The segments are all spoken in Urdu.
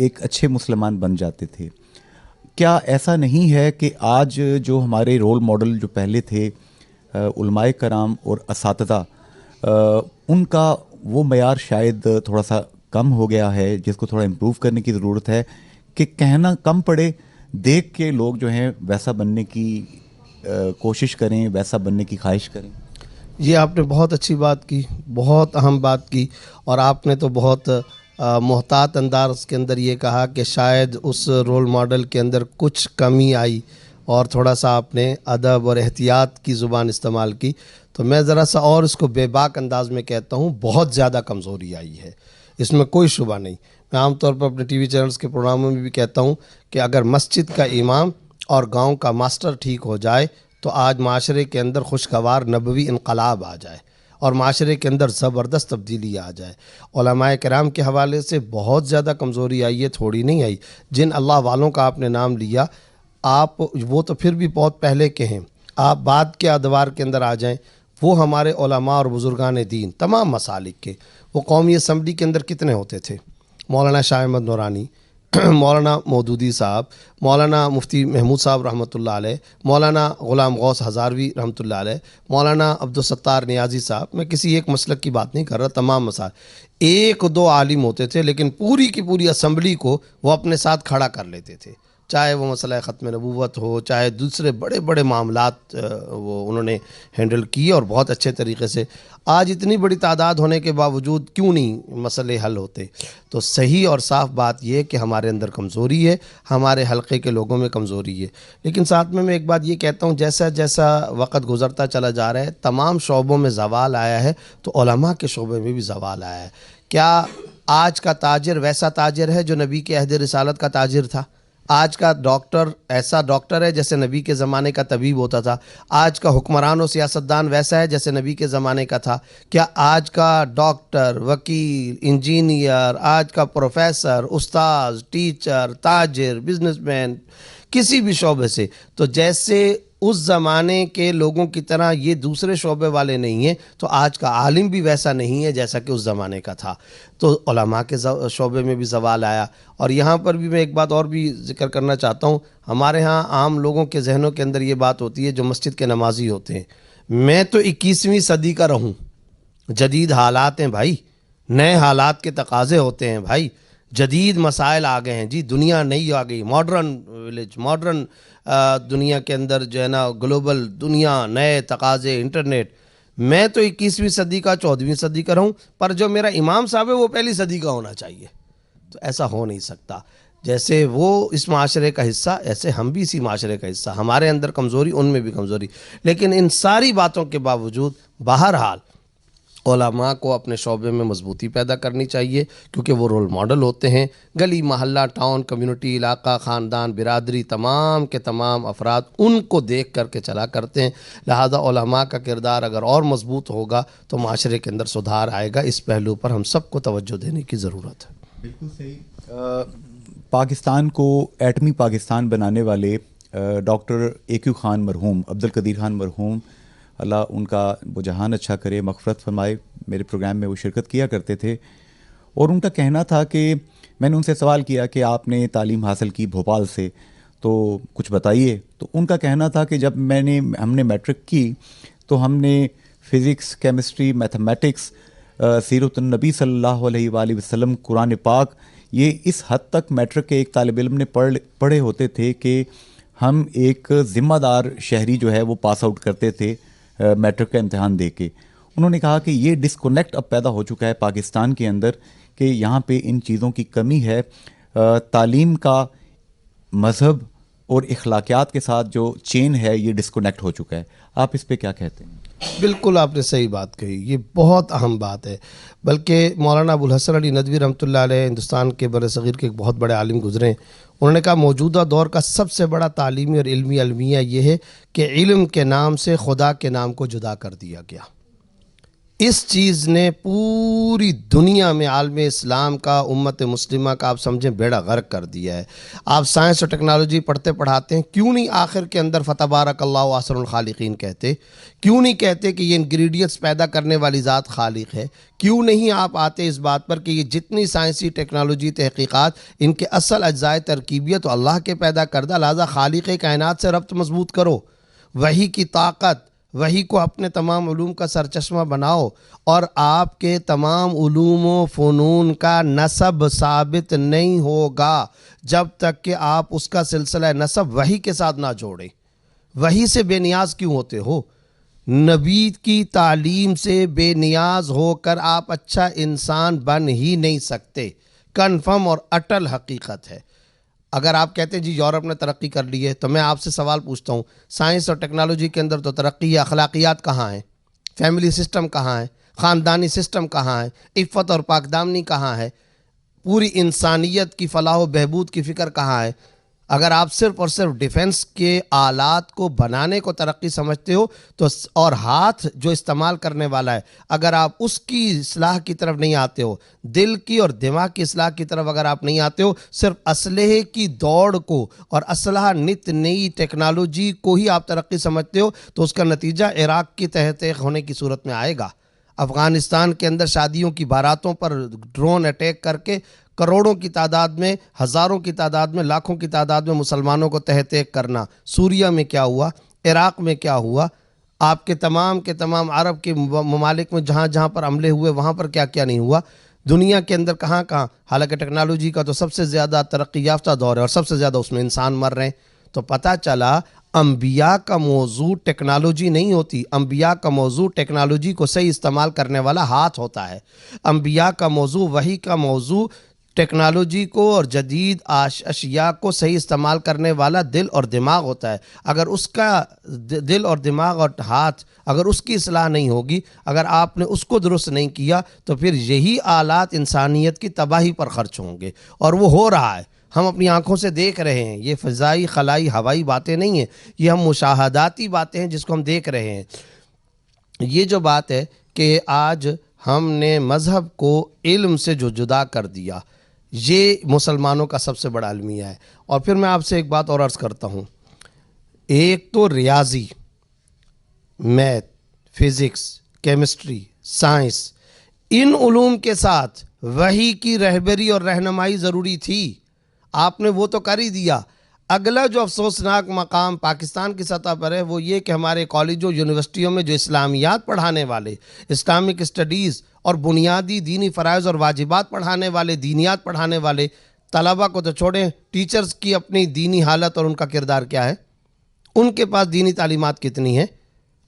ایک اچھے مسلمان بن جاتے تھے. کیا ایسا نہیں ہے کہ آج جو ہمارے رول ماڈل جو پہلے تھے علماء کرام اور اساتذہ, ان کا وہ معیار شاید تھوڑا سا کم ہو گیا ہے, جس کو تھوڑا امپروو کرنے کی ضرورت ہے, کہ کہنا کم پڑے, دیکھ کے لوگ جو ہیں ویسا بننے کی کوشش کریں, ویسا بننے کی خواہش کریں؟ یہ آپ نے بہت اچھی بات کی, بہت اہم بات کی, اور آپ نے تو بہت محتاط انداز کے اندر یہ کہا کہ شاید اس رول ماڈل کے اندر کچھ کمی آئی, اور تھوڑا سا آپ نے ادب اور احتیاط کی زبان استعمال کی. تو میں ذرا سا اور اس کو بے باک انداز میں کہتا ہوں, بہت زیادہ کمزوری آئی ہے, اس میں کوئی شبہ نہیں. میں عام طور پر اپنے ٹی وی چینلز کے پروگراموں میں بھی کہتا ہوں کہ اگر مسجد کا امام اور گاؤں کا ماسٹر ٹھیک ہو جائے تو آج معاشرے کے اندر خوشگوار نبوی انقلاب آ جائے اور معاشرے کے اندر زبردست تبدیلی آ جائے. علماء کرام کے حوالے سے بہت زیادہ کمزوری آئی ہے, تھوڑی نہیں آئی. جن اللہ والوں کا آپ نے نام لیا, آپ وہ تو پھر بھی بہت پہلے کے ہیں, آپ بعد کے ادوار کے اندر آ جائیں. وہ ہمارے علماء اور بزرگان دین تمام مسالک کے, وہ قومی اسمبلی کے اندر کتنے ہوتے تھے؟ مولانا شاہ احمد نورانی, مولانا مودودی صاحب, مولانا مفتی محمود صاحب رحمۃ اللہ علیہ, مولانا غلام غوث ہزاروی رحمۃ اللہ علیہ, مولانا عبدالستار نیازی صاحب. میں کسی ایک مسلک کی بات نہیں کر رہا, تمام مسائل. ایک دو عالم ہوتے تھے لیکن پوری کی پوری اسمبلی کو وہ اپنے ساتھ کھڑا کر لیتے تھے, چاہے وہ مسئلہ ختم نبوت ہو, چاہے دوسرے بڑے بڑے معاملات وہ انہوں نے ہینڈل کیے اور بہت اچھے طریقے سے. آج اتنی بڑی تعداد ہونے کے باوجود کیوں نہیں مسئلے حل ہوتے؟ تو صحیح اور صاف بات یہ کہ ہمارے اندر کمزوری ہے, ہمارے حلقے کے لوگوں میں کمزوری ہے. لیکن ساتھ میں ایک بات یہ کہتا ہوں, جیسا جیسا وقت گزرتا چلا جا رہا ہے, تمام شعبوں میں زوال آیا ہے, تو علماء کے شعبے میں بھی زوال آیا ہے. کیا آج کا تاجر ویسا تاجر ہے جو نبی کے عہد رسالت کا تاجر تھا؟ آج کا ڈاکٹر ایسا ڈاکٹر ہے جیسے نبی کے زمانے کا طبیب ہوتا تھا؟ آج کا حکمران و سیاستدان ویسا ہے جیسے نبی کے زمانے کا تھا؟ کیا آج کا ڈاکٹر, وکیل, انجینئر, آج کا پروفیسر, استاذ, ٹیچر, تاجر, بزنس مین, کسی بھی شعبے سے, تو جیسے اس زمانے کے لوگوں کی طرح یہ دوسرے شعبے والے نہیں ہیں, تو آج کا عالم بھی ویسا نہیں ہے جیسا کہ اس زمانے کا تھا. تو علماء کے شعبے میں بھی زوال آیا. اور یہاں پر بھی میں ایک بات اور بھی ذکر کرنا چاہتا ہوں. ہمارے ہاں عام لوگوں کے ذہنوں کے اندر یہ بات ہوتی ہے جو مسجد کے نمازی ہوتے ہیں, میں تو 21ویں صدی کا رہوں. جدید حالات ہیں بھائی, نئے حالات کے تقاضے ہوتے ہیں بھائی, جدید مسائل آ گئے ہیں جی, دنیا نئی آ گئی, ماڈرن ویلیج, ماڈرن دنیا کے اندر جو ہے نا گلوبل دنیا, نئے تقاضے, انٹرنیٹ. میں تو 21ویں صدی کا 14ویں صدی کا رہوں, پر جو میرا امام صاحب ہے وہ پہلی صدی کا ہونا چاہیے. تو ایسا ہو نہیں سکتا. جیسے وہ اس معاشرے کا حصہ, ایسے ہم بھی اسی معاشرے کا حصہ. ہمارے اندر کمزوری, ان میں بھی کمزوری. لیکن ان ساری باتوں کے باوجود بہرحال علماء کو اپنے شعبے میں مضبوطی پیدا کرنی چاہیے, کیونکہ وہ رول ماڈل ہوتے ہیں. گلی محلہ, ٹاؤن, کمیونٹی, علاقہ, خاندان, برادری, تمام کے تمام افراد ان کو دیکھ کر کے چلا کرتے ہیں. لہذا علماء کا کردار اگر اور مضبوط ہوگا تو معاشرے کے اندر سدھار آئے گا. اس پہلو پر ہم سب کو توجہ دینے کی ضرورت ہے. بالکل صحیح. پاکستان کو ایٹمی پاکستان بنانے والے ڈاکٹر AQ خان مرحوم, عبدالقدیر خان مرحوم, اللہ ان کا وہ جہان اچھا کرے, مغفرت فرمائے, میرے پروگرام میں وہ شرکت کیا کرتے تھے. اور ان کا کہنا تھا کہ میں نے ان سے سوال کیا کہ آپ نے تعلیم حاصل کی بھوپال سے, تو کچھ بتائیے. تو ان کا کہنا تھا کہ جب ہم نے میٹرک کی تو ہم نے فزکس, کیمسٹری, میتھمیٹکس, سیرت النبی صلی اللہ علیہ وآلہ وسلم, قرآن پاک, یہ اس حد تک میٹرک کے ایک طالب علم نے پڑھے ہوتے تھے کہ ہم ایک ذمہ دار شہری جو ہے وہ پاس آؤٹ کرتے تھے میٹرک کا امتحان دے کے. انہوں نے کہا کہ یہ ڈسکنیکٹ اب پیدا ہو چکا ہے پاکستان کے اندر کہ یہاں پہ ان چیزوں کی کمی ہے. تعلیم کا مذہب اور اخلاقیات کے ساتھ جو چین ہے یہ ڈسکنیکٹ ہو چکا ہے. آپ اس پہ کیا کہتے ہیں؟ بالکل آپ نے صحیح بات کہی, یہ بہت اہم بات ہے. بلکہ مولانا ابوالحسن علی ندوی رحمۃ اللہ علیہ ہندوستان کے بر صغیر کے ایک بہت بڑے عالم گزرے ہیں. انہوں نے کہا موجودہ دور کا سب سے بڑا تعلیمی اور علمی المیہ یہ ہے کہ علم کے نام سے خدا کے نام کو جدا کر دیا گیا. اس چیز نے پوری دنیا میں عالم اسلام کا، امت مسلمہ کا آپ سمجھیں بیڑا غرق کر دیا ہے۔ آپ سائنس اور ٹیکنالوجی پڑھتے پڑھاتے ہیں، کیوں نہیں آخر کے اندر فتبارک اللہ احسن الخالقین کہتے؟ کیوں نہیں کہتے کہ یہ انگریڈینٹس پیدا کرنے والی ذات خالق ہے؟ کیوں نہیں آپ آتے اس بات پر کہ یہ جتنی سائنسی ٹیکنالوجی تحقیقات ان کے اصل اجزاء ترکیبیت تو اللہ کے پیدا کردہ، لہذا خالق کائنات سے ربط مضبوط کرو، وہی کی طاقت، وہی کو اپنے تمام علوم کا سرچشمہ بناؤ، اور آپ کے تمام علوم و فنون کا نسب ثابت نہیں ہوگا جب تک کہ آپ اس کا سلسلہ نسب وحی کے ساتھ نہ جوڑیں۔ وحی سے بے نیاز کیوں ہوتے ہو؟ نبی کی تعلیم سے بے نیاز ہو کر آپ اچھا انسان بن ہی نہیں سکتے، کنفرم اور اٹل حقیقت ہے۔ اگر آپ کہتے ہیں جی یورپ نے ترقی کر لی ہے، تو میں آپ سے سوال پوچھتا ہوں، سائنس اور ٹیکنالوجی کے اندر تو ترقی ہے، اخلاقیات کہاں ہیں؟ فیملی سسٹم کہاں ہے؟ خاندانی سسٹم کہاں ہے؟ عفت اور پاکدامنی کہاں ہے؟ پوری انسانیت کی فلاح و بہبود کی فکر کہاں ہے؟ اگر آپ صرف اور صرف ڈیفنس کے آلات کو بنانے کو ترقی سمجھتے ہو تو، اور ہاتھ جو استعمال کرنے والا ہے، اگر آپ اس کی اصلاح کی طرف نہیں آتے ہو، دل کی اور دماغ کی اصلاح کی طرف اگر آپ نہیں آتے ہو، صرف اسلحے کی دوڑ کو اور اسلحہ نت نئی ٹیکنالوجی کو ہی آپ ترقی سمجھتے ہو، تو اس کا نتیجہ عراق کی تحت ہونے کی صورت میں آئے گا۔ افغانستان کے اندر شادیوں کی باراتوں پر ڈرون اٹیک کر کے کروڑوں کی تعداد میں، ہزاروں کی تعداد میں، لاکھوں کی تعداد میں مسلمانوں کو تحت ایک کرنا، سوریہ میں کیا ہوا، عراق میں کیا ہوا، آپ کے تمام عرب کے ممالک میں جہاں جہاں پر حملے ہوئے وہاں پر کیا کیا نہیں ہوا، دنیا کے اندر کہاں کہاں۔ حالانکہ ٹیکنالوجی کا تو سب سے زیادہ ترقی یافتہ دور ہے اور سب سے زیادہ اس میں انسان مر رہے ہیں۔ تو پتہ چلا انبیاء کا موضوع ٹیکنالوجی نہیں ہوتی، انبیاء کا موضوع ٹیکنالوجی کو صحیح استعمال کرنے والا ہاتھ ہوتا ہے۔ انبیاء کا موضوع، وحی کا موضوع ٹیکنالوجی کو اور جدید اشیاء کو صحیح استعمال کرنے والا دل اور دماغ ہوتا ہے۔ اگر اس کا دل اور دماغ اور ہاتھ، اگر اس کی اصلاح نہیں ہوگی، اگر آپ نے اس کو درست نہیں کیا، تو پھر یہی آلات انسانیت کی تباہی پر خرچ ہوں گے، اور وہ ہو رہا ہے، ہم اپنی آنکھوں سے دیکھ رہے ہیں۔ یہ فضائی خلائی ہوائی باتیں نہیں ہیں، یہ ہم مشاہداتی باتیں ہیں جس کو ہم دیکھ رہے ہیں۔ یہ جو بات ہے کہ آج ہم نے مذہب کو علم سے جو جدا کر دیا، یہ مسلمانوں کا سب سے بڑا المیہ ہے۔ اور پھر میں آپ سے ایک بات اور عرض کرتا ہوں، ایک تو ریاضی، میتھ، فزکس، کیمسٹری، سائنس، ان علوم کے ساتھ وحی کی رہبری اور رہنمائی ضروری تھی، آپ نے وہ تو کر ہی دیا۔ اگلا جو افسوسناک مقام پاکستان کی سطح پر ہے وہ یہ کہ ہمارے کالجوں یونیورسٹیوں میں جو اسلامیات پڑھانے والے، اسلامک اسٹڈیز اور بنیادی دینی فرائض اور واجبات پڑھانے والے، دینیات پڑھانے والے طلبہ کو تو چھوڑیں، ٹیچرز کی اپنی دینی حالت اور ان کا کردار کیا ہے؟ ان کے پاس دینی تعلیمات کتنی ہیں؟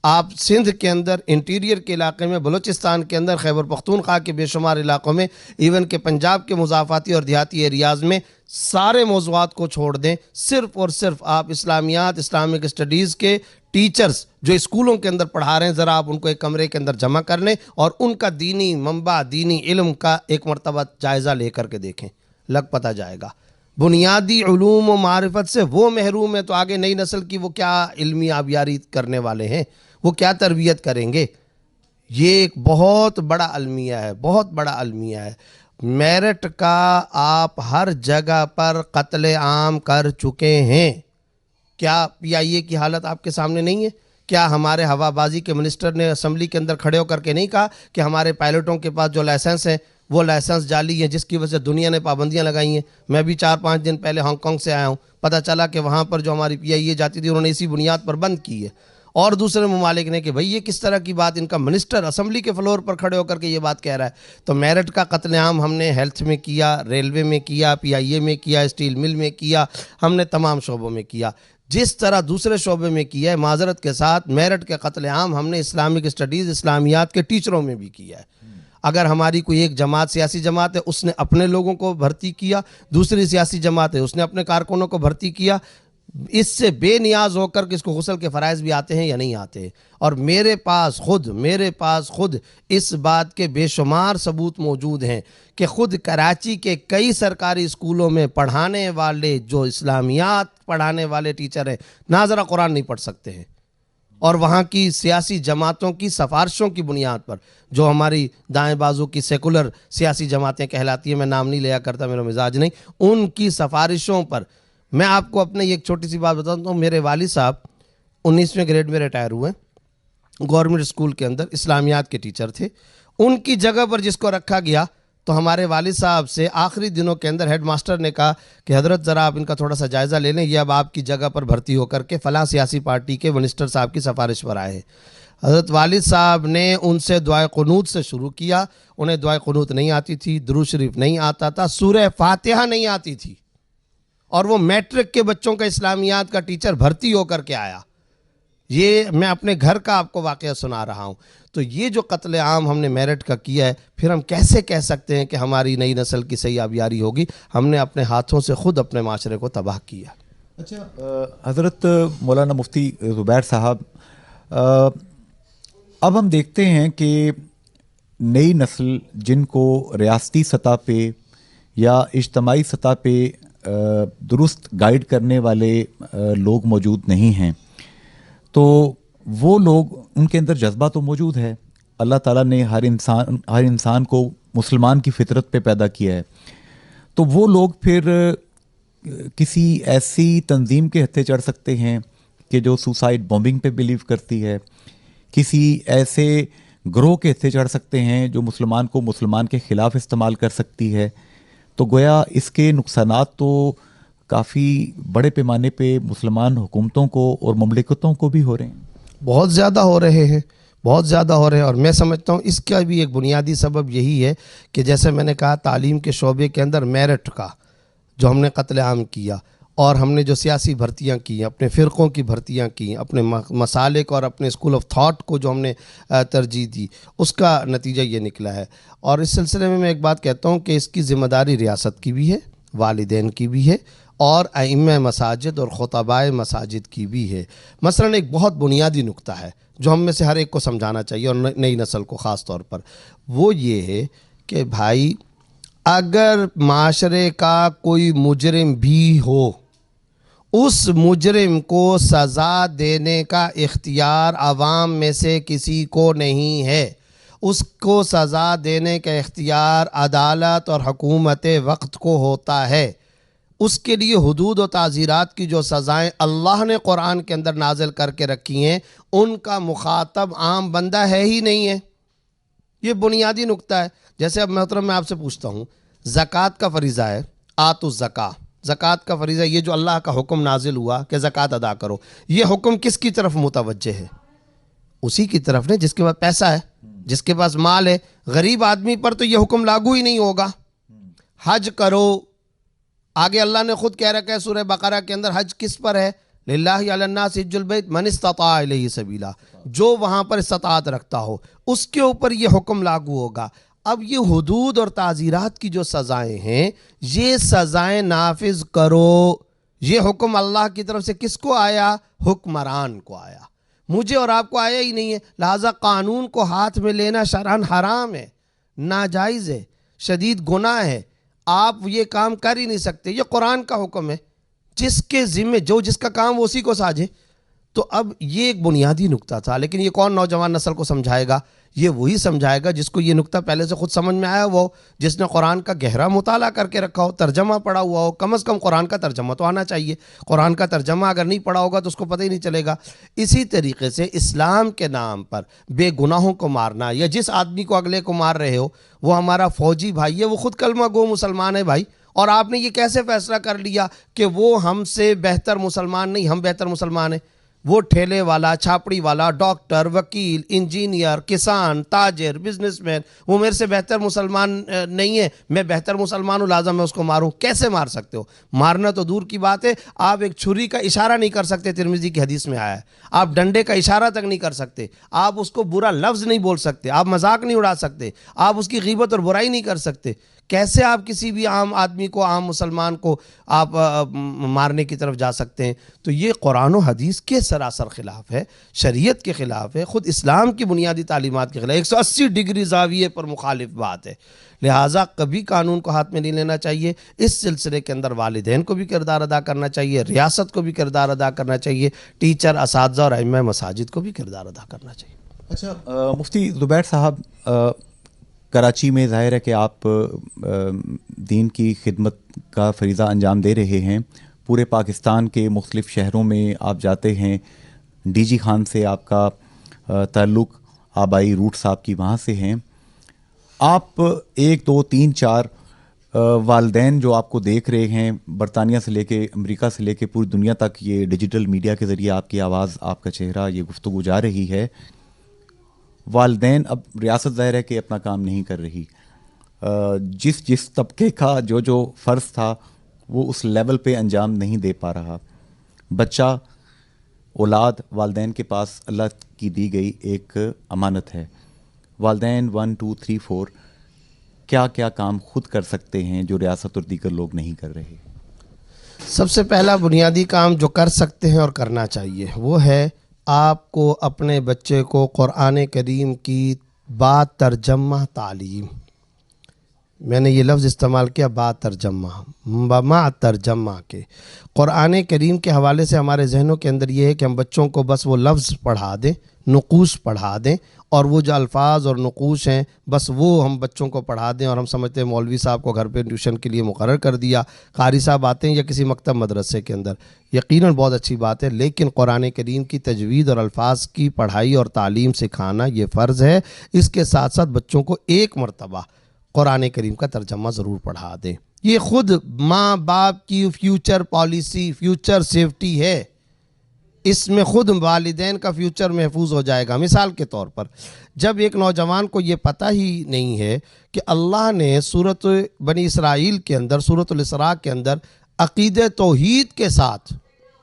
آپ سندھ کے اندر، انٹیریئر کے علاقے میں، بلوچستان کے اندر، خیبر پختونخوا کے بے شمار علاقوں میں، ایون کہ پنجاب کے مضافاتی اور دیہاتی ایریاز میں، سارے موضوعات کو چھوڑ دیں، صرف اور صرف آپ اسلامیات، اسلامک اسٹڈیز کے ٹیچرز جو اسکولوں کے اندر پڑھا رہے ہیں، ذرا آپ ان کو ایک کمرے کے اندر جمع کر لیں اور ان کا دینی منبع، دینی علم کا ایک مرتبہ جائزہ لے کر کے دیکھیں، لگ پتہ جائے گا۔ بنیادی علوم و معرفت سے وہ محروم ہے، تو آگے نئی نسل کی وہ کیا علمی آبیاری کرنے والے ہیں؟ وہ کیا تربیت کریں گے؟ یہ ایک بہت بڑا المیہ ہے، بہت بڑا المیہ ہے۔ میرٹ کا آپ ہر جگہ پر قتل عام کر چکے ہیں۔ کیا پی آئی اے کی حالت آپ کے سامنے نہیں ہے؟ کیا ہمارے ہوا بازی کے منسٹر نے اسمبلی کے اندر کھڑے ہو کر کے نہیں کہا کہ ہمارے پائلٹوں کے پاس جو لائسنس ہیں وہ لائسنس جعلی ہیں، جس کی وجہ سے دنیا نے پابندیاں لگائی ہیں؟ میں بھی 4-5 دن پہلے ہانگ کانگ سے آیا ہوں، پتہ چلا کہ وہاں پر جو ہماری پی آئی اے جاتی تھی انہوں نے اسی بنیاد پر بند کی ہے، اور دوسرے ممالک نے کہ بھئی یہ کس طرح کی بات، ان کا منسٹر اسمبلی کے فلور پر کھڑے ہو کر کے یہ بات کہہ رہا ہے۔ تو میرٹ کا قتل عام ہم نے ہیلتھ میں کیا، ریلوے میں کیا، پی آئی اے میں کیا، اسٹیل مل میں کیا، ہم نے تمام شعبوں میں کیا۔ جس طرح دوسرے شعبے میں کیا ہے، معذرت کے ساتھ میرٹ کے قتل عام ہم نے اسلامک اسٹڈیز، اسلامیات کے ٹیچروں میں بھی کیا ہے۔ اگر ہماری کوئی ایک جماعت، سیاسی جماعت ہے، اس نے اپنے لوگوں کو بھرتی کیا، دوسری سیاسی جماعت ہے اس نے اپنے کارکنوں کو بھرتی کیا، اس سے بے نیاز ہو کر کہ اس کو غسل کے فرائض بھی آتے ہیں یا نہیں آتے۔ اور میرے پاس خود اس بات کے بے شمار ثبوت موجود ہیں کہ خود کراچی کے کئی سرکاری اسکولوں میں پڑھانے والے جو اسلامیات پڑھانے والے ٹیچر ہیں، نہ ذرا قرآن نہیں پڑھ سکتے ہیں، اور وہاں کی سیاسی جماعتوں کی سفارشوں کی بنیاد پر، جو ہماری دائیں بازو کی سیکولر سیاسی جماعتیں کہلاتی ہیں، میں نام نہیں لیا کرتا، میرا مزاج نہیں، ان کی سفارشوں پر میں آپ کو اپنے ایک چھوٹی سی بات بتاتا ہوں. میرے والد صاحب 19ویں گریڈ میں ریٹائر ہوئے، گورنمنٹ اسکول کے اندر اسلامیات کے ٹیچر تھے. ان کی جگہ پر جس کو رکھا گیا تو ہمارے والد صاحب سے آخری دنوں کے اندر ہیڈ ماسٹر نے کہا کہ حضرت ذرا آپ ان کا تھوڑا سا جائزہ لے لیں، یہ اب آپ کی جگہ پر بھرتی ہو کر کے فلاں سیاسی پارٹی کے منسٹر صاحب کی سفارش پر آئے ہیں. حضرت والد صاحب نے ان سے دعائے قنوت سے شروع کیا. انہیں دعائے قنوت نہیں آتی تھی، درود شریف نہیں آتا تھا، سورہ فاتحہ نہیں آتی تھی، اور وہ میٹرک کے بچوں کا اسلامیات کا ٹیچر بھرتی ہو کر کے آیا. یہ میں اپنے گھر کا آپ کو واقعہ سنا رہا ہوں. تو یہ جو قتل عام ہم نے میرٹھ کا کیا ہے، پھر ہم کیسے کہہ سکتے ہیں کہ ہماری نئی نسل کی صحیح آبیاری ہوگی؟ ہم نے اپنے ہاتھوں سے خود اپنے معاشرے کو تباہ کیا. اچھا حضرت مولانا مفتی زبیر صاحب، اب ہم دیکھتے ہیں کہ نئی نسل جن کو ریاستی سطح پہ یا اجتماعی سطح پہ درست گائیڈ کرنے والے لوگ موجود نہیں ہیں، تو وہ لوگ، ان کے اندر جذبہ تو موجود ہے. اللہ تعالیٰ نے ہر انسان کو مسلمان کی فطرت پہ پیدا کیا ہے، تو وہ لوگ پھر کسی ایسی تنظیم کے ہتھے چڑھ سکتے ہیں کہ جو سوسائڈ بومبنگ پہ بلیو کرتی ہے، کسی ایسے گروہ کے ہتھے چڑھ سکتے ہیں جو مسلمان کو مسلمان کے خلاف استعمال کر سکتی ہے. تو گویا اس کے نقصانات تو کافی بڑے پیمانے پہ مسلمان حکومتوں کو اور مملکتوں کو بھی ہو رہے ہیں. بہت زیادہ ہو رہے ہیں، بہت زیادہ ہو رہے ہیں. اور میں سمجھتا ہوں اس کا بھی ایک بنیادی سبب یہی ہے کہ جیسے میں نے کہا تعلیم کے شعبے کے اندر میرٹ کا جو ہم نے قتل عام کیا، اور ہم نے جو سیاسی بھرتیاں کی، اپنے فرقوں کی بھرتیاں کی، اپنے مسالک اور اپنے اسکول آف تھاٹ کو جو ہم نے ترجیح دی، اس کا نتیجہ یہ نکلا ہے. اور اس سلسلے میں ایک بات کہتا ہوں کہ اس کی ذمہ داری ریاست کی بھی ہے، والدین کی بھی ہے، اور ائمہ مساجد اور خطبائے مساجد کی بھی ہے. مثلا ایک بہت بنیادی نکتہ ہے جو ہم میں سے ہر ایک کو سمجھانا چاہیے، اور نئی نسل کو خاص طور پر، وہ یہ ہے کہ بھائی اگر معاشرے کا کوئی مجرم بھی ہو، اس مجرم کو سزا دینے کا اختیار عوام میں سے کسی کو نہیں ہے. اس کو سزا دینے کا اختیار عدالت اور حکومت وقت کو ہوتا ہے. اس کے لیے حدود و تعزیرات کی جو سزائیں اللہ نے قرآن کے اندر نازل کر کے رکھی ہیں، ان کا مخاطب عام بندہ ہے ہی نہیں ہے. یہ بنیادی نکتہ ہے. جیسے اب محترم میں آپ سے پوچھتا ہوں، زکوٰۃ کا فریضہ ہے، آتوا الزکاۃ، زکوٰۃ کا فریضہ، یہ جو اللہ کا حکم نازل ہوا کہ زکوٰۃ ادا کرو، یہ حکم کس کی طرف متوجہ ہے؟ اسی کی طرف نے جس کے پاس پیسہ ہے، جس کے پاس مال ہے. غریب آدمی پر تو یہ حکم لاگو ہی نہیں ہوگا. حج کرو، آگے اللہ نے خود کہہ رکھا ہے سورہ بقرہ کے اندر، حج کس پر ہے؟ للہ علی الناس حج البیت من استطاع الیہ سبیلا، جو وہاں پر استطاعت رکھتا ہو اس کے اوپر یہ حکم لاگو ہوگا. اب یہ حدود اور تعزیرات کی جو سزائیں ہیں، یہ سزائیں نافذ کرو. یہ حکم اللہ کی طرف سے کس کو آیا؟ حکمران کو آیا. مجھے اور آپ کو آیا ہی نہیں ہے. لہذا قانون کو ہاتھ میں لینا شرعاً حرام ہے، ناجائز ہے، شدید گناہ ہے. آپ یہ کام کر ہی نہیں سکتے. یہ قرآن کا حکم ہے، جس کے ذمے جو جس کا کام وہ اسی کو ساجے. تو اب یہ ایک بنیادی نکتہ تھا، لیکن یہ کون نوجوان نسل کو سمجھائے گا؟ یہ وہی سمجھائے گا جس کو یہ نکتہ پہلے سے خود سمجھ میں آیا ہوا ہو، جس نے قرآن کا گہرا مطالعہ کر کے رکھا ہو، ترجمہ پڑھا ہوا ہو. کم از کم قرآن کا ترجمہ تو آنا چاہیے. قرآن کا ترجمہ اگر نہیں پڑھا ہوگا تو اس کو پتہ ہی نہیں چلے گا. اسی طریقے سے اسلام کے نام پر بے گناہوں کو مارنا، یا جس آدمی کو اگلے کو مار رہے ہو وہ ہمارا فوجی بھائی ہے، وہ خود کلمہ گو مسلمان ہے بھائی، اور آپ نے یہ کیسے فیصلہ کر لیا کہ وہ ہم سے بہتر مسلمان نہیں، ہم بہتر مسلمان ہیں؟ وہ ٹھیلے والا، چھاپڑی والا، ڈاکٹر، وکیل، انجینئر، کسان، تاجر، بزنس مین، وہ میرے سے بہتر مسلمان نہیں ہے، میں بہتر مسلمان ہوں لہٰذا میں اس کو ماروں. کیسے مار سکتے ہو؟ مارنا تو دور کی بات ہے، آپ ایک چھری کا اشارہ نہیں کر سکتے، ترمذی کی حدیث میں آیا ہے. آپ ڈنڈے کا اشارہ تک نہیں کر سکتے، آپ اس کو برا لفظ نہیں بول سکتے، آپ مذاق نہیں اڑا سکتے، آپ اس کی غیبت اور برائی نہیں کر سکتے. کیسے آپ کسی بھی عام آدمی کو، عام مسلمان کو آپ مارنے کی طرف جا سکتے ہیں؟ تو یہ قرآن و حدیث کے سراسر خلاف ہے، شریعت کے خلاف ہے، خود اسلام کی بنیادی تعلیمات کے خلاف، 180 ڈگری زاویے پر مخالف بات ہے۔ لہٰذا کبھی قانون کو ہاتھ میں نہیں لینا چاہیے۔ اس سلسلے کے اندر والدین کو بھی کردار ادا کرنا چاہیے، ریاست کو بھی کردار ادا کرنا چاہیے، ٹیچر، اساتذہ اور ائمہ مساجد کو بھی کردار ادا کرنا چاہیے۔ اچھا مفتی زبیر صاحب، کراچی میں ظاہر ہے کہ آپ دین کی خدمت کا فریضہ انجام دے رہے ہیں، پورے پاکستان کے مختلف شہروں میں آپ جاتے ہیں، ڈی جی خان سے آپ کا تعلق آبائی روٹس آپ کی وہاں سے ہیں، آپ 1 2 3 4 والدین جو آپ کو دیکھ رہے ہیں، برطانیہ سے لے کے امریکہ سے لے کے پوری دنیا تک یہ ڈیجیٹل میڈیا کے ذریعے آپ کی آواز، آپ کا چہرہ، یہ گفتگو جا رہی ہے، والدین اب ریاست ظاہر ہے کہ اپنا کام نہیں کر رہی، جس طبقے کا جو فرض تھا وہ اس لیول پہ انجام نہیں دے پا رہا، بچہ، اولاد والدین کے پاس اللہ کی دی گئی ایک امانت ہے، والدین 1 2 3 4 کیا کیا کام خود کر سکتے ہیں جو ریاست اور دیگر لوگ نہیں کر رہے؟ سب سے پہلا بنیادی کام جو کر سکتے ہیں اور کرنا چاہیے وہ ہے آپ کو اپنے بچے کو قرآن کریم کی با ترجمہ تعلیم، میں نے یہ لفظ استعمال کیا، با ترجمہ، بما ترجمہ کے، قرآن کریم کے حوالے سے ہمارے ذہنوں کے اندر یہ ہے کہ ہم بچوں کو بس وہ لفظ پڑھا دیں، نقوش پڑھا دیں، اور وہ جو الفاظ اور نقوش ہیں بس وہ ہم بچوں کو پڑھا دیں، اور ہم سمجھتے ہیں مولوی صاحب کو گھر پہ ٹیوشن کے لیے مقرر کر دیا، قاری صاحب آتے ہیں یا کسی مکتب مدرسے کے اندر، یقیناً بہت اچھی بات ہے، لیکن قرآن کریم کی تجوید اور الفاظ کی پڑھائی اور تعلیم سکھانا یہ فرض ہے۔ اس کے ساتھ ساتھ بچوں کو ایک مرتبہ قرآن کریم کا ترجمہ ضرور پڑھا دیں، یہ خود ماں باپ کی فیوچر پالیسی، فیوچر سیفٹی ہے، اس میں خود والدین کا فیوچر محفوظ ہو جائے گا۔ مثال کے طور پر جب ایک نوجوان کو یہ پتہ ہی نہیں ہے کہ اللہ نے سورۃ بنی اسرائیل کے اندر، سورۃ الاسراء کے اندر عقیدہ توحید کے ساتھ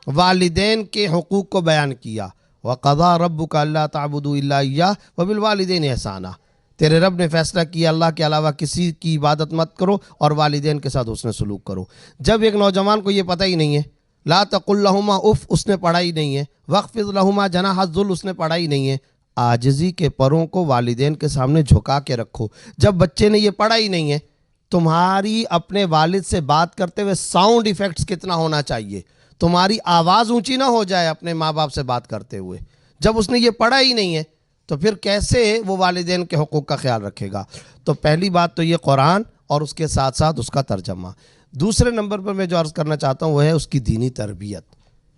والدین کے حقوق کو بیان کیا، وَقَضَىٰ رَبُّكَ أَلَّا تَعْبُدُوا إِلَّا إِيَّاهُ وَبِالْوَالِدَيْنِ إِحْسَانًا، تیرے رب نے فیصلہ کیا اللہ کے علاوہ کسی کی عبادت مت کرو اور والدین کے ساتھ حسن سلوک کرو۔ جب ایک نوجوان کو یہ پتہ ہی نہیں ہے، لا تقل لہما اف اس نے پڑھا ہی نہیں ہے، واخفض لہما جناح الذل اس نے پڑھا ہی نہیں ہے، عاجزی کے پروں کو والدین کے سامنے جھکا کے رکھو۔ جب بچے نے یہ پڑھا ہی نہیں ہے، تمہاری اپنے والد سے بات کرتے ہوئے ساؤنڈ ایفیکٹس کتنا ہونا چاہیے، تمہاری آواز اونچی نہ ہو جائے اپنے ماں باپ سے بات کرتے ہوئے، جب اس نے یہ پڑھا ہی نہیں ہے تو پھر کیسے وہ والدین کے حقوق کا خیال رکھے گا؟ تو پہلی بات تو یہ قرآن اور اس کے ساتھ ساتھ اس کا ترجمہ۔ دوسرے نمبر پر میں جو عرض کرنا چاہتا ہوں وہ ہے اس کی دینی تربیت۔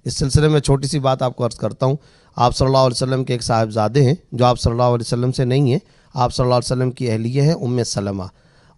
اس سلسلے میں چھوٹی سی بات آپ کو عرض کرتا ہوں، آپ صلی اللہ علیہ وسلم کے ایک صاحبزادے ہیں جو آپ صلی اللہ علیہ وسلم سے نہیں ہیں، آپ صلی اللہ علیہ وسلم کی اہلیہ ہے ام سلمہ،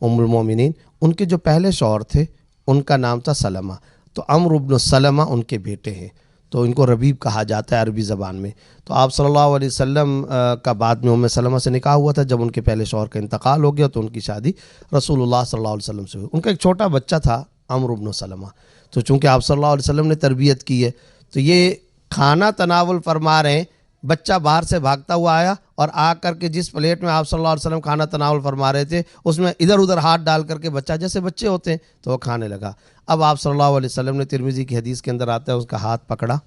ام المومنین، ان کے جو پہلے شوہر تھے ان کا نام تھا سلمہ، تو عمرو بن سلمہ ان کے بیٹے ہیں، تو ان کو ربیب کہا جاتا ہے عربی زبان میں۔ تو آپ صلی اللہ علیہ وسلم کا بعد میں ام سلمہ سے نکاح ہوا تھا، جب ان کے پہلے شوہر کا انتقال ہو گیا تو ان کی شادی رسول اللہ صلی اللہ علیہ وسلم سے ہوئی۔ ان کا ایک چھوٹا بچہ تھا عمرو بن سلمہ، تو چونکہ آپ صلی اللہ علیہ وسلم نے تربیت کی ہے تو یہ کھانا تناول فرما رہے ہیں، بچہ باہر سے بھاگتا ہوا آیا اور آ کر کے جس پلیٹ میں آپ صلی اللہ علیہ وسلم کھانا تناول فرما رہے تھے اس میں ادھر ادھر ہاتھ ڈال کر کے بچہ، جیسے بچے ہوتے ہیں، تو وہ کھانے لگا۔ اب آپ صلی اللہ علیہ وسلم نے، ترمذی کی حدیث کے اندر آتا ہے، اس کا ہاتھ پکڑا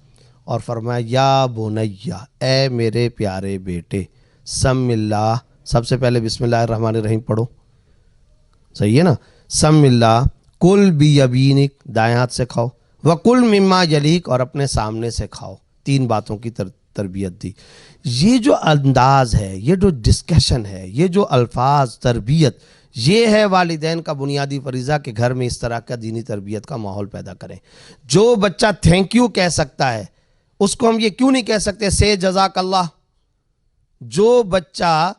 اور فرمایا یا بنیا، اے میرے پیارے بیٹے، سم اللہ، سب سے پہلے بسم اللہ الرحمن الرحیم پڑھو، صحیح ہے نا، سم اللہ، کل بیمینک، دائیں ہاتھ سے کھاؤ، وکل مما یلیک، اور اپنے سامنے سے کھاؤ، 3 باتوں کی تربیت دی۔ یہ جو انداز ہے، یہ جو ڈسکشن ہے، یہ جو الفاظ، تربیت، یہ ہے والدین کا بنیادی فریضہ کہ گھر میں اس طرح کا دینی تربیت کا ماحول پیدا کریں۔ جو بچہ تھینک یو کہہ سکتا ہے اس کو ہم یہ کیوں نہیں کہہ سکتے سے جزاک اللہ؟ جو بچہ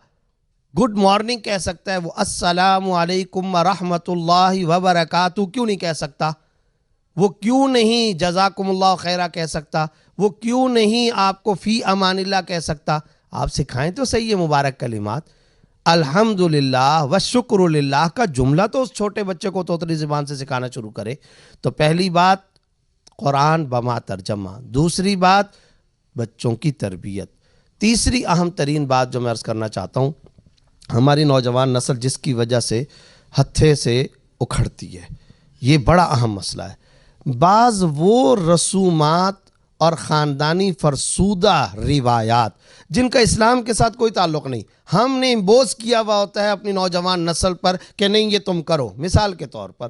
گڈ مارننگ کہہ سکتا ہے وہ السلام علیکم ورحمۃ اللہ وبرکاتہ کیوں نہیں کہہ سکتا؟ وہ کیوں نہیں جزاکم اللہ خیرہ کہہ سکتا؟ وہ کیوں نہیں آپ کو فی امان اللہ کہہ سکتا؟ آپ سکھائیں تو صحیح ہے مبارک کلمات، الحمدللہ والشکر للہ کا جملہ تو اس چھوٹے بچے کو توتلی زبان سے سکھانا شروع کرے۔ تو پہلی بات قرآن بما ترجمہ، دوسری بات بچوں کی تربیت، تیسری اہم ترین بات جو میں عرض کرنا چاہتا ہوں، ہماری نوجوان نسل جس کی وجہ سے ہتھے سے اکھڑتی ہے. یہ بڑا اہم مسئلہ ہے. بعض وہ رسومات اور خاندانی فرسودہ روایات جن کا اسلام کے ساتھ کوئی تعلق نہیں، ہم نے امبوز کیا ہوا ہوتا ہے اپنی نوجوان نسل پر کہ نہیں یہ تم کرو. مثال کے طور پر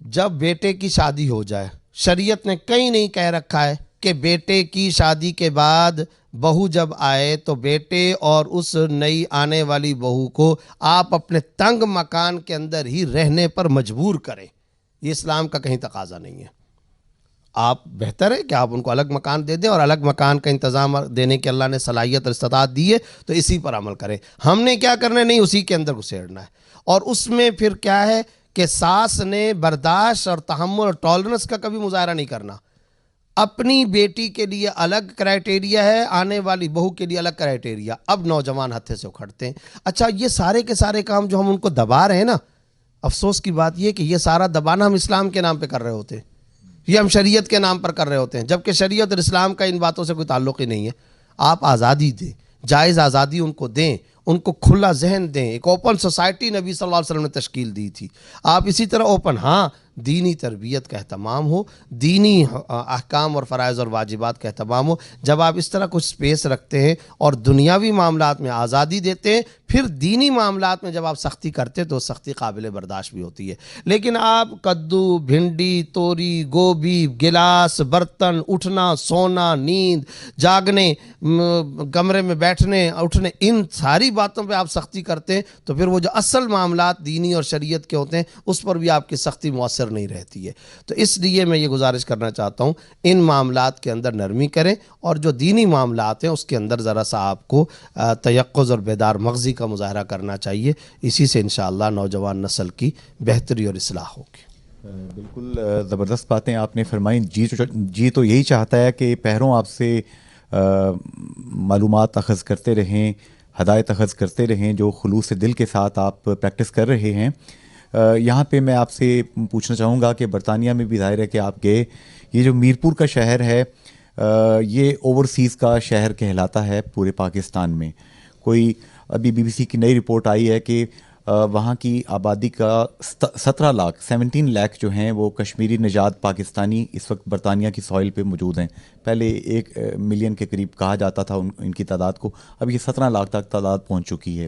جب بیٹے کی شادی ہو جائے، شریعت نے کہیں نہیں کہہ رکھا ہے کہ بیٹے کی شادی کے بعد بہو جب آئے تو بیٹے اور اس نئی آنے والی بہو کو آپ اپنے تنگ مکان کے اندر ہی رہنے پر مجبور کریں. یہ اسلام کا کہیں تقاضا نہیں ہے. آپ بہتر ہے کہ آپ ان کو الگ مکان دے دیں، اور الگ مکان کا انتظام دینے کی اللہ نے صلاحیت اور استطاعت دی ہے تو اسی پر عمل کریں. ہم نے کیا کرنا ہے؟ نہیں، اسی کے اندر گھسیڑنا ہے. اور اس میں پھر کیا ہے کہ ساس نے برداشت اور تحمل اور ٹالرنس کا کبھی مظاہرہ نہیں کرنا. اپنی بیٹی کے لیے الگ کرائٹیریا ہے، آنے والی بہو کے لیے الگ کرائٹیریا. اب نوجوان ہتھے سے اکھڑتے ہیں. اچھا، یہ سارے کے سارے کام جو ہم ان کو دبا رہے ہیں نا، افسوس کی بات یہ کہ یہ سارا دبانا ہم اسلام کے نام پہ کر رہے ہوتے ہیں، یہ ہم شریعت کے نام پر کر رہے ہوتے ہیں، جبکہ شریعت اور اسلام کا ان باتوں سے کوئی تعلق ہی نہیں ہے. آپ آزادی دیں، جائز آزادی ان کو دیں، ان کو کھلا ذہن دیں. ایک اوپن سوسائٹی نبی صلی اللہ علیہ وسلم نے تشکیل دی تھی. آپ اسی طرح اوپن، ہاں دینی تربیت کا اہتمام ہو، دینی احکام اور فرائض اور واجبات کا اہتمام ہو. جب آپ اس طرح کچھ سپیس رکھتے ہیں اور دنیاوی معاملات میں آزادی دیتے ہیں، پھر دینی معاملات میں جب آپ سختی کرتے ہیں تو سختی قابل برداشت بھی ہوتی ہے. لیکن آپ کدو، بھنڈی، توری، گوبھی، گلاس، برتن، اٹھنا، سونا، نیند، جاگنے، کمرے میں بیٹھنے اٹھنے، ان ساری باتوں پہ آپ سختی کرتے ہیں تو پھر وہ جو اصل معاملات دینی اور شریعت کے ہوتے ہیں اس پر بھی آپ کی سختی مؤثر نہیں رہتی ہے. تو اس لیے میں یہ گزارش کرنا چاہتا ہوں، ان معاملات کے اندر نرمی کریں، اور جو دینی معاملات ہیں اس کے اندر ذرا سا آپ کو تیقظ اور بیدار مغزی کا مظاہرہ کرنا چاہیے. اسی سے انشاءاللہ نوجوان نسل کی بہتری اور اصلاح ہوگی. بالکل زبردست باتیں آپ نے فرمائیں. جی تو یہی چاہتا ہے کہ پہروں آپ سے معلومات اخذ کرتے رہیں، ہدایت اخذ کرتے رہیں، جو خلوص دل کے ساتھ آپ پریکٹس کر رہے ہیں. یہاں پہ میں آپ سے پوچھنا چاہوں گا کہ برطانیہ میں بھی ظاہر ہے کہ آپ گئے. یہ جو میرپور کا شہر ہے یہ اوورسیز کا شہر کہلاتا ہے پورے پاکستان میں. کوئی ابھی BBC کی نئی رپورٹ آئی ہے کہ وہاں کی آبادی کا 17 لاکھ جو ہیں وہ کشمیری نژاد پاکستانی اس وقت برطانیہ کی سوئل پہ موجود ہیں. پہلے 1 ملین کے قریب کہا جاتا تھا ان کی تعداد کو، اب یہ 17 لاکھ تک تعداد پہنچ چکی ہے.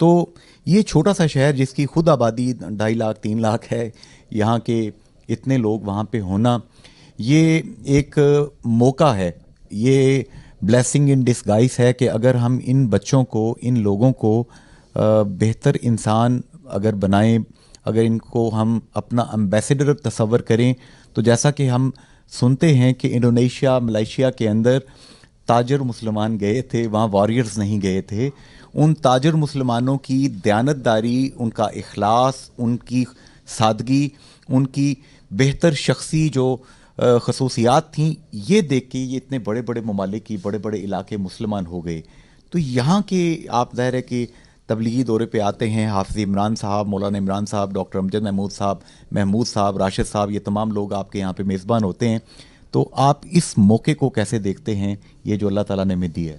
تو یہ چھوٹا سا شہر جس کی خود آبادی 2.5 لاکھ 3 لاکھ ہے، یہاں کے اتنے لوگ وہاں پہ ہونا یہ ایک موقع ہے، یہ بلیسنگ ان ڈسگائز ہے کہ اگر ہم ان بچوں کو، ان لوگوں کو بہتر انسان اگر بنائیں، اگر ان کو ہم اپنا امبیسڈر تصور کریں، تو جیسا کہ ہم سنتے ہیں کہ انڈونیشیا، ملائیشیا کے اندر تاجر مسلمان گئے تھے، وہاں واریئرز نہیں گئے تھے. ان تاجر مسلمانوں کی دیانتداری، ان کا اخلاص، ان کی سادگی، ان کی بہتر شخصی جو خصوصیات تھیں، یہ دیکھ کے یہ اتنے بڑے بڑے ممالک کی بڑے بڑے علاقے مسلمان ہو گئے. تو یہاں کے آپ ظاہر ہے کہ تبلیغی دورے پہ آتے ہیں، حافظ عمران صاحب، مولانا عمران صاحب، ڈاکٹر امجد محمود صاحب، راشد صاحب، یہ تمام لوگ آپ کے یہاں پہ میزبان ہوتے ہیں. تو آپ اس موقع کو کیسے دیکھتے ہیں، یہ جو اللہ تعالیٰ نے ہمیں دی ہے؟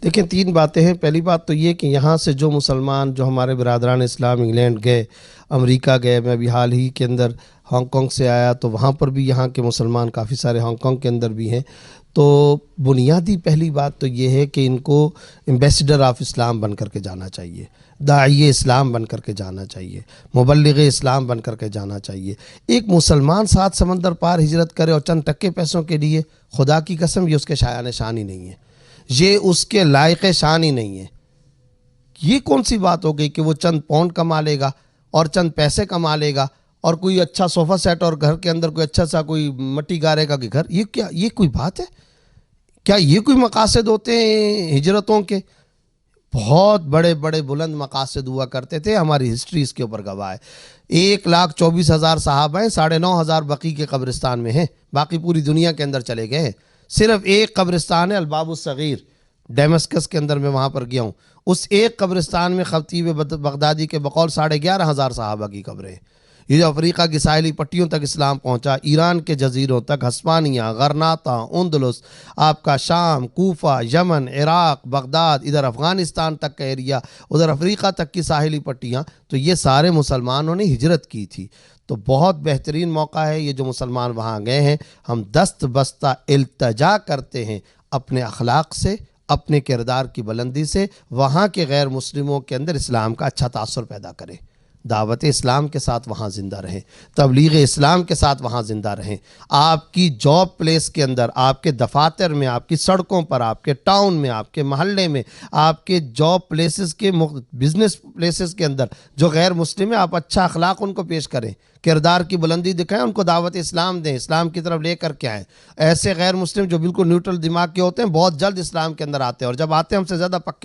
دیکھیں 3 باتیں ہیں. پہلی بات تو یہ کہ یہاں سے جو مسلمان جو ہمارے برادران اسلام انگلینڈ گئے، امریکہ گئے، میں ابھی حال ہی کے اندر ہانگ کانگ سے آیا تو وہاں پر بھی یہاں کے مسلمان کافی سارے ہانگ کانگ کے اندر بھی ہیں. تو بنیادی پہلی بات تو یہ ہے کہ ان کو ایمبیسڈر آف اسلام بن کر کے جانا چاہیے، داعی اسلام بن کر کے جانا چاہیے، مبلغ اسلام بن کر کے جانا چاہیے. ایک مسلمان 7 سمندر پار ہجرت کرے اور چند ٹکے پیسوں کے لیے، خدا کی قسم یہ اس کے شایان شان ہی نہیں ہے، یہ اس کے لائق شان ہی نہیں ہے. یہ کون سی بات ہو گئی کہ وہ چند پاؤنڈ کما لے گا اور چند پیسے کما لے گا اور کوئی اچھا صوفہ سیٹ اور گھر کے اندر کوئی اچھا سا کوئی مٹی گارے کا کہ گھر، یہ کوئی بات ہے؟ کیا یہ کوئی مقاصد ہوتے ہیں ہجرتوں کے؟ بہت بڑے بڑے بلند مقاصد ہوا کرتے تھے. ہماری ہسٹری اس کے اوپر گواہ ہے. 1,24,000 صحابہ ہیں، 9,500 بقی کے قبرستان میں ہیں، باقی پوری دنیا کے اندر چلے گئے ہیں. صرف ایک قبرستان ہے الباب الصغیر ڈیمسکس کے اندر، میں وہاں پر گیا ہوں. اس ایک قبرستان میں خطیب بغدادی کے بقول 11,500 صحابہ کی قبریں ہیں. یہ جو افریقہ کی ساحلی پٹیوں تک اسلام پہنچا، ایران کے جزیروں تک، ہسپانیہ، غرناطہ، اندلس، آپ کا شام، کوفہ، یمن، عراق، بغداد، ادھر افغانستان تک کا ایریا، ادھر افریقہ تک کی ساحلی پٹیاں، تو یہ سارے مسلمانوں نے ہجرت کی تھی۔ تو بہت بہترین موقع ہے یہ جو مسلمان وہاں گئے ہیں، ہم دست بستہ التجا کرتے ہیں اپنے اخلاق سے، اپنے کردار کی بلندی سے، وہاں کے غیر مسلموں کے اندر اسلام کا اچھا تاثر پیدا کریں، دعوت اسلام کے ساتھ وہاں زندہ رہیں، تبلیغ اسلام کے ساتھ وہاں زندہ رہیں، آپ کی جاب پلیس کے اندر، آپ کے دفاتر میں، آپ کی سڑکوں پر، آپ کے ٹاؤن میں، آپ کے محلے میں، آپ کے جاب پلیسز کے بزنس پلیسز کے اندر جو غیر مسلم ہیں، آپ اچھا اخلاق ان کو پیش کریں، کردار کی بلندی دکھائیں، ان کو دعوت اسلام دیں، اسلام کی طرف لے کر کے آئیں۔ ایسے غیر مسلم جو بالکل نیوٹرل دماغ کے ہوتے ہیں بہت جلد اسلام کے اندر آتے ہیں، اور جب آتے ہیں ہم سے زیادہ پکے